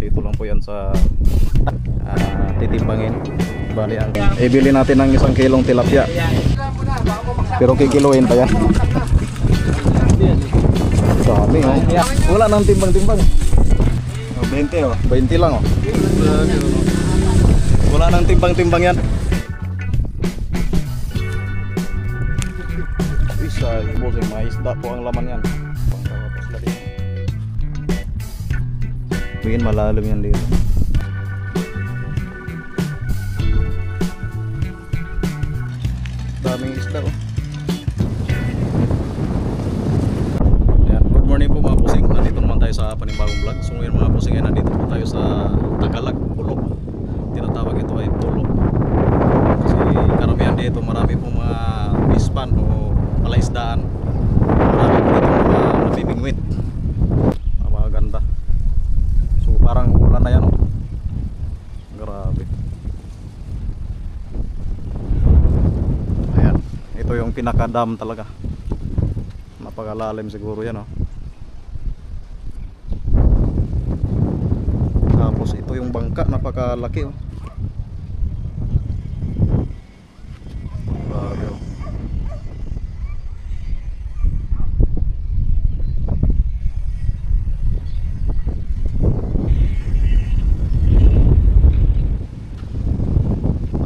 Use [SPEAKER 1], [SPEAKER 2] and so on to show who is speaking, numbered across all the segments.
[SPEAKER 1] Dito lang po yan sa titimbangin. Bali ang ibili natin ng 1 kilong tilapia. Pero kikiluin pa yan. Dami oh. Wala nang timbang-timbang.
[SPEAKER 2] 20 oh.
[SPEAKER 1] 20 lang oh. Wala nang timbang-timbang yan. Isa, bossing, may isda po ang laman yan. Pangkapos na dito. Bigyan malalim yan dito. Daming isda oh. Ayan, good morning po mga pusing. Nandito naman tayo sa panibagong vlog. So ngayon mga pusing, nandito po tayo sa Tagalog, Pulo. Tinatawag ito ay Pulo. Kasi karamihan dito, marami po mga ispan o palaisdaan. Marami po dito mga nabibingwit. Mga ganda. So parang ulan na yan oh. Grabe. Ayan, ito yung pinaka-dam talaga. Napakalalim siguro yan oh. Tapos ito yung bangka, napakalaki oh. Grabe oh.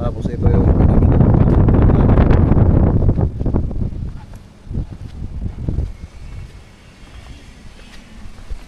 [SPEAKER 1] Tapos ito yung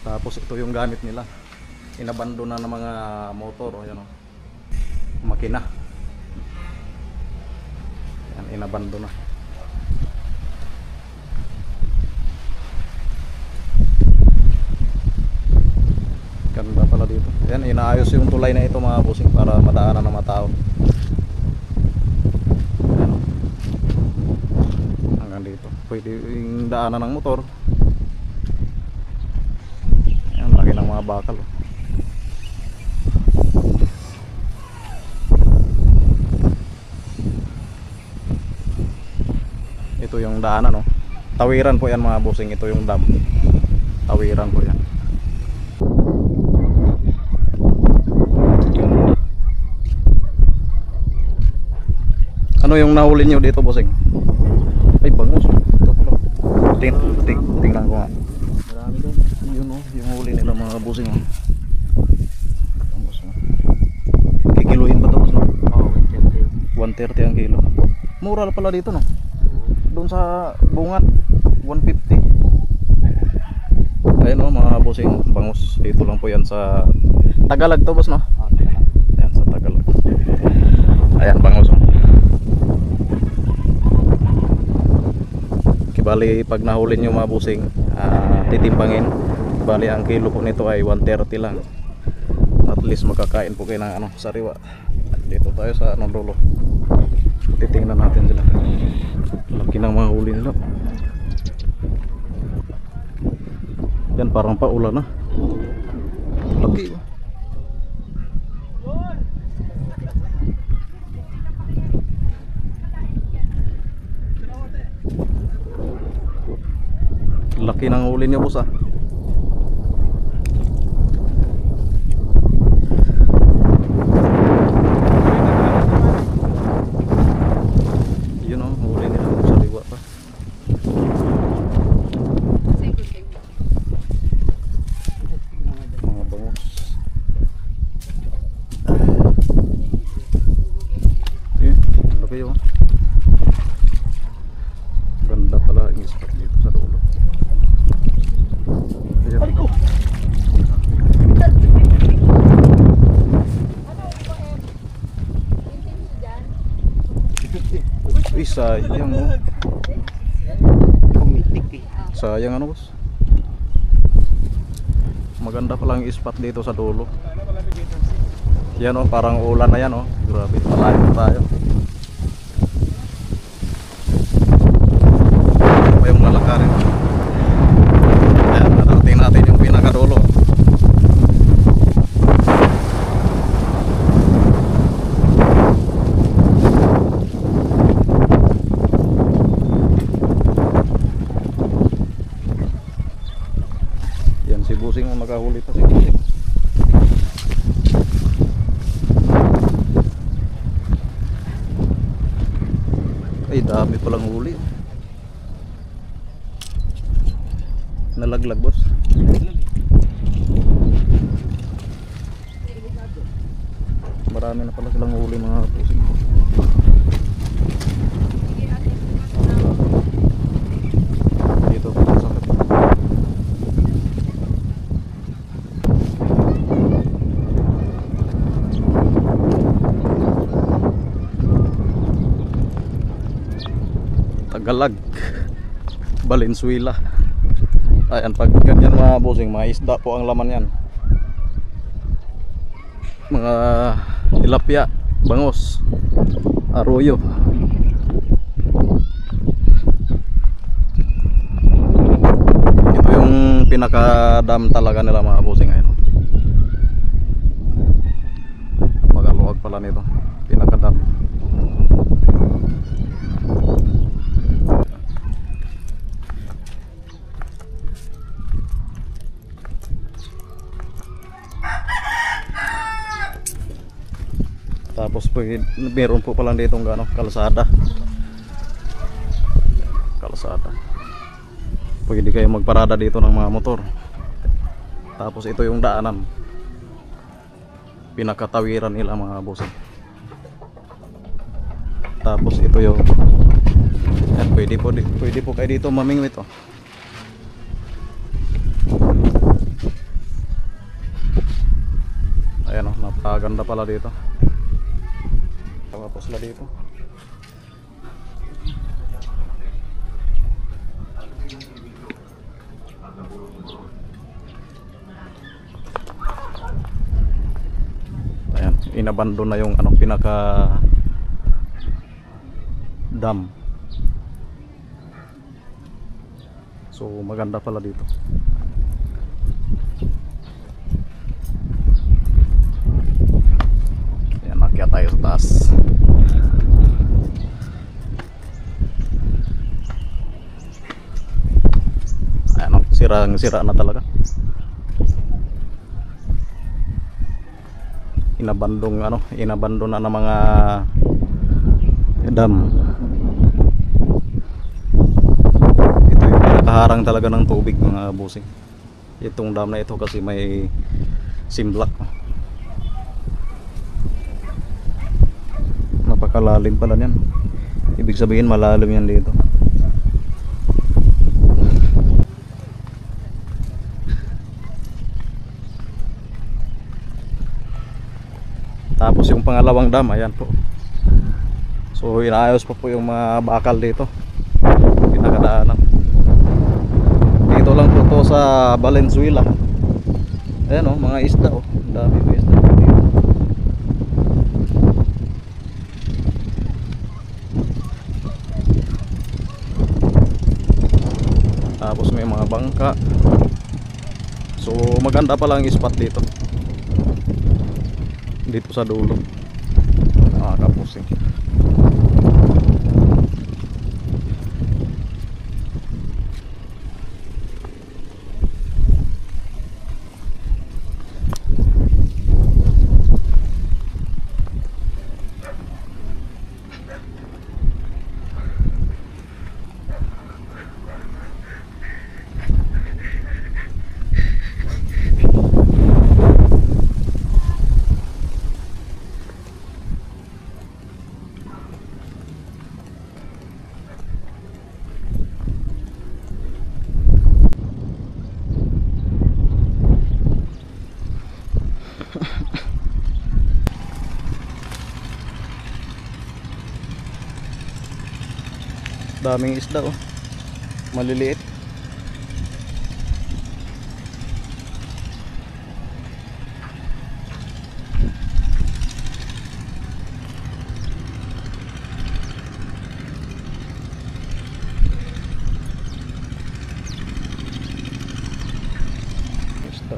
[SPEAKER 1] tapos ito yung gamit nila. Inabando na ng mga motor o yan o. Makina. Yan, inabando na. Ganda pala dito. Yan, inaayos yung tulay na ito mga busing para madaanan ng mga tao. Yan o. Hanggang dito. Pwede yung daanan ng motor. Yan, laki ng mga bakal o. Ito yung daanan oh. Tawiran po yan mga bossing. Ito yung dam. Tawiran po yan. Ano yung nahuli nyo dito bossing? Ay bangus. Ito pala. Tingnan ko nga.
[SPEAKER 2] Marami doon.
[SPEAKER 1] Yun oh. Yung huli nila mga bossing oh. Bangus oh. Kikiluhin pa ito boss no?
[SPEAKER 2] Oo,
[SPEAKER 1] 130 ang kilo. Mura pala dito no? Doon sa bungan 150. Ayun o mga bossing, bangus. Dito lang po yan sa Tagalog to boss no? Ayan sa Tagalog. Ayan bangus o. Kibali pag nahuli nyo mga bossing, titimbangin. Bali ang kilo po nito ay 130 lang. At least makakain po kayo ng ano, sariwa. Dito tayo sa anong dulo. Titingnan natin sila. Laki ng mga huli nila. Yan parang paulan na. Laki. Laki ng huli niya boss ah. Ganda pala yung spot dito sa dulo. Uy, sayang oh. Sayang ano boss. Maganda pala yung spot dito sa dulo. Yan oh, parang ulan na yan oh. Grabe, malayo na tayo. Pa yung lalakarin. Ayan, narating natin yung pinakadulo. Yan si Busing ang nakahuli pa si Busing. Dami palang huli. Nalaglag boss. Marami na pala silang huli mga pusing. Dito sa sakit. Tagalag, Valenzuela. Ayan, pag ganyan mga bossing, mga isda po ang laman yan. Mga tilapia, bangos, arroyo. Ito yung pinaka-dam talaga nila mga bossing ngayon. Magaluwag pala nito, pinaka-dam. Tapos meron po pala dito ng kalsada. Pwede kayo magparada dito ng mga motor. Tapos ito yung daanan, pinakatawiran nila mga bossing. Tapos ito yung pwede po kayo dito mamingwit oh. Ayan oh, napakaganda pala dito. Tapos la dito. Ayan, inabandon na yung pinaka dam. So maganda pala dito. Ayan, nakyat tayo sa taas. Ayan, sira na talaga. Inabandon na ng mga dam. Ito yung pinakaharang talaga ng tubig mga bossing. Itong dam na ito kasi may simblak. Napakalalim pala niyan. Ibig sabihin malalim yan dito. Tapos yung pangalawang dam, ayan po. So inaayos pa po yung mga bakal dito, pinakadaanan. Dito lang po to sa Valenzuela. Ayan oh, mga isda oh. Dami mga isda dito. Tapos may mga bangka. So maganda pa lang yung spot dito. Dito sa dulo. Nakakapusing. Daming isda oh. Maliliit. Isda.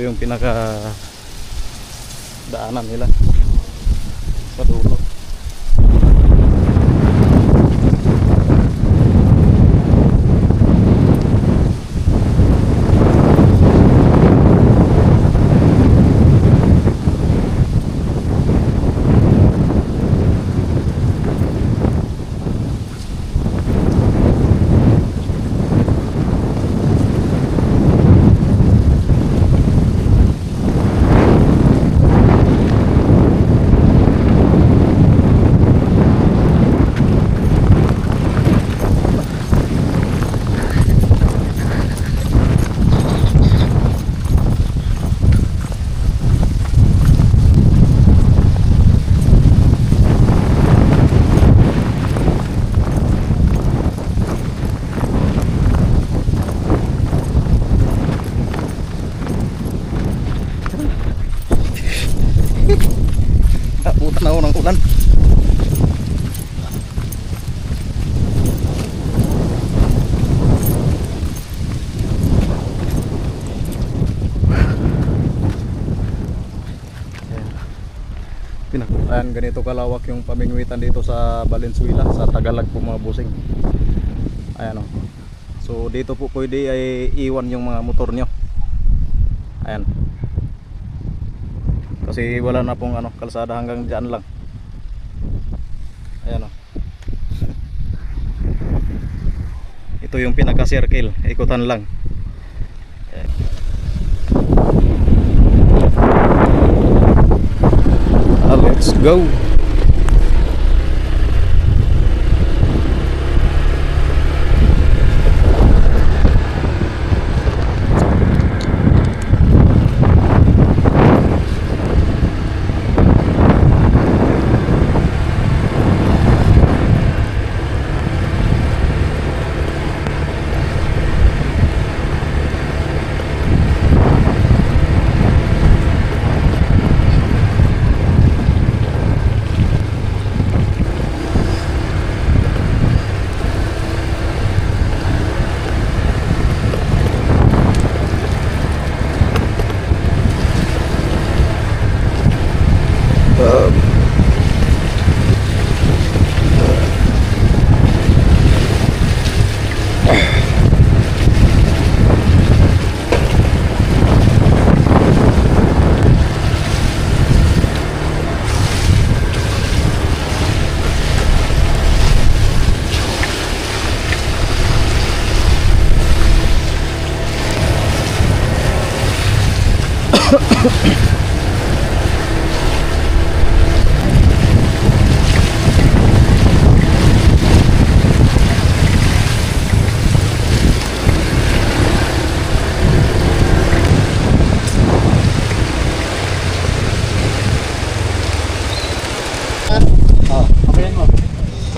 [SPEAKER 1] yung pinaka daanan nila sa dulo. Buta na ako ng ulan. Ayan, ganito kalawak yung pamingwitan dito sa Valenzuela, sa Tagalog po mga bossing. Ayan o. So dito po pwede ay iwan yung mga motor nyo. Ayan. Kasi wala na pong kalsada hanggang dyan lang. Ayan o. Ito yung pinaka circle, ikutan lang. Ayan. Let's go.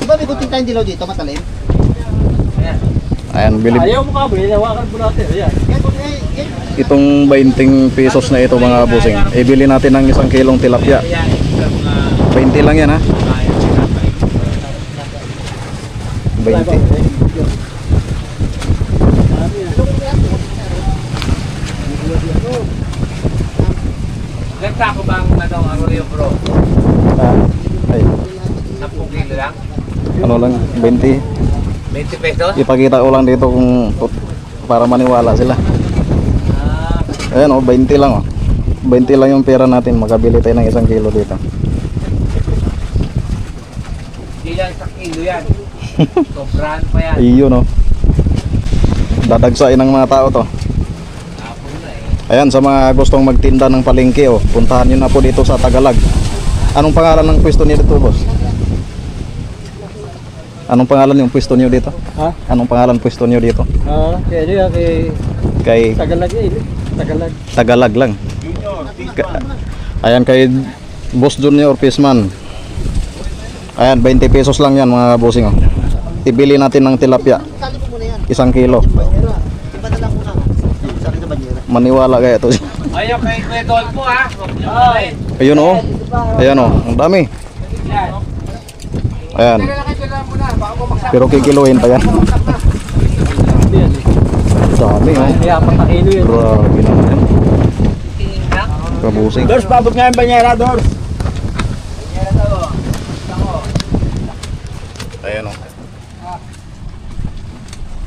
[SPEAKER 3] Diba may kunting tayong dilaw dito, matalim?
[SPEAKER 1] Ayan, bilib.
[SPEAKER 2] Ayaw mo ka, binawakan po natin. Ayan.
[SPEAKER 1] Itong 20 pesos na ito mga bossing, ibili natin ng 1 kilong tilapia. 20 lang yan ha. 20.
[SPEAKER 4] Ganda ko bang arroyo bro?
[SPEAKER 1] Ay,
[SPEAKER 4] 10 kilo lang?
[SPEAKER 1] ano lang, 20.
[SPEAKER 4] 20 pesos?
[SPEAKER 1] Ipakita ko lang dito kung para maniwala sila. Ayan o, 20 lang o. 20 lang yung pera natin, makabili tayo ng 1 kilo dito.
[SPEAKER 4] Hindi lang 1 kilo yan. Sobrahan pa yan.
[SPEAKER 1] Iyon o. Dadagsain ng mga tao to.
[SPEAKER 4] Tapos na eh.
[SPEAKER 1] Ayan, sa mga gustong magtinda ng palengke o, puntahan nyo na po dito sa Tagalog. Anong pangalan ng pwesto niyo dito, boss? Anong pangalan yung pwesto niyo dito?
[SPEAKER 2] Ha?
[SPEAKER 1] Anong pangalan pwesto niyo dito?
[SPEAKER 2] Kaya niya kay
[SPEAKER 1] Kay
[SPEAKER 2] Tagalog eh. Tagalog.
[SPEAKER 1] Tagalog lang. Ayan, kay Boss Junior Pisman. Ayan, 20 pesos lang yan mga bossing oh. Ibili natin ng tilapia.
[SPEAKER 3] Sali po muna yan.
[SPEAKER 1] 1 kilo.
[SPEAKER 3] Banyera. Iba na lang muna. Sali sa banyera.
[SPEAKER 1] Maniwala kaya to.
[SPEAKER 4] Ayaw kay Kuya Dolpo ha. Ay.
[SPEAKER 1] Ayun oh. Ayan oh, ang dami. Ayan. Pero kikiluhin pa yan. Dami oh.
[SPEAKER 2] Kaya 4 kilo yan.
[SPEAKER 1] Grabe naman yan. kabusing.
[SPEAKER 4] Dors, pabot nga yung banyera, Dors. Banyera daw. Ako.
[SPEAKER 1] Ayan o.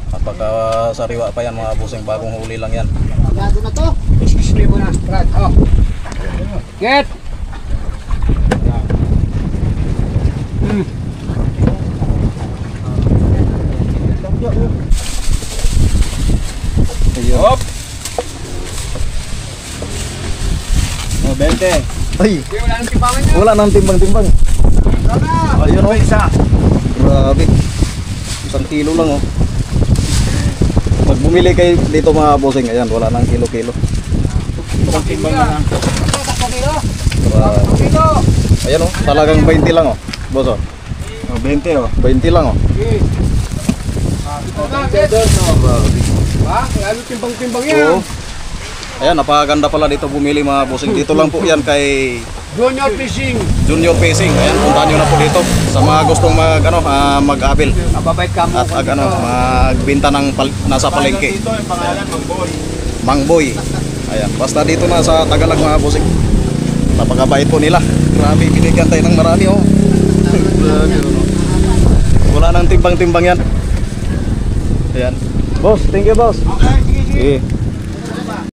[SPEAKER 1] At pagka sariwa pa yan mga busing, bagong huli lang yan.
[SPEAKER 3] Yado na to.
[SPEAKER 4] Excuse me muna, Brad. Oh. Get!
[SPEAKER 1] Ayun.
[SPEAKER 4] Hop! Oh, 20.
[SPEAKER 1] Ay,
[SPEAKER 4] Okay, wala nang timbangan niya.
[SPEAKER 1] wala nang timbang-timbang. Ayun o. Grabe. 1 kilo lang o. Pag bumili kayo dito mga busing, ayan, wala nang kilo-kilo.
[SPEAKER 4] Ang timbang na lang.
[SPEAKER 1] Grabe.
[SPEAKER 4] Kilo!
[SPEAKER 1] Ayan o, talagang 20 lang o. Boss o.
[SPEAKER 4] Oh, 20 oh.
[SPEAKER 1] 20 lang o.
[SPEAKER 4] Okay. Ha? Wala nang timbang-timbang yan.
[SPEAKER 1] Oo. Ayan, napakaganda pala dito bumili mga busing. Dito lang po yan kay
[SPEAKER 4] Junior Fishing.
[SPEAKER 1] Junior Fishing. Ayan, puntahan nyo na po dito. Sa mga gustong mag-abil
[SPEAKER 4] Mababait ka mo.
[SPEAKER 1] at magbenta ng nasa palengke.
[SPEAKER 4] Dito yung pangalan, Mangboy.
[SPEAKER 1] Mangboy. Ayan, basta dito na sa Tagalog mga busing. Napakabait po nila. Grabe, binigyan tayo ng marami oh. Grabe, oh. Wala nang timbang-timbang yan. Ayan. Boss, thank you boss.
[SPEAKER 4] Okay, sige, sige.
[SPEAKER 1] Okay.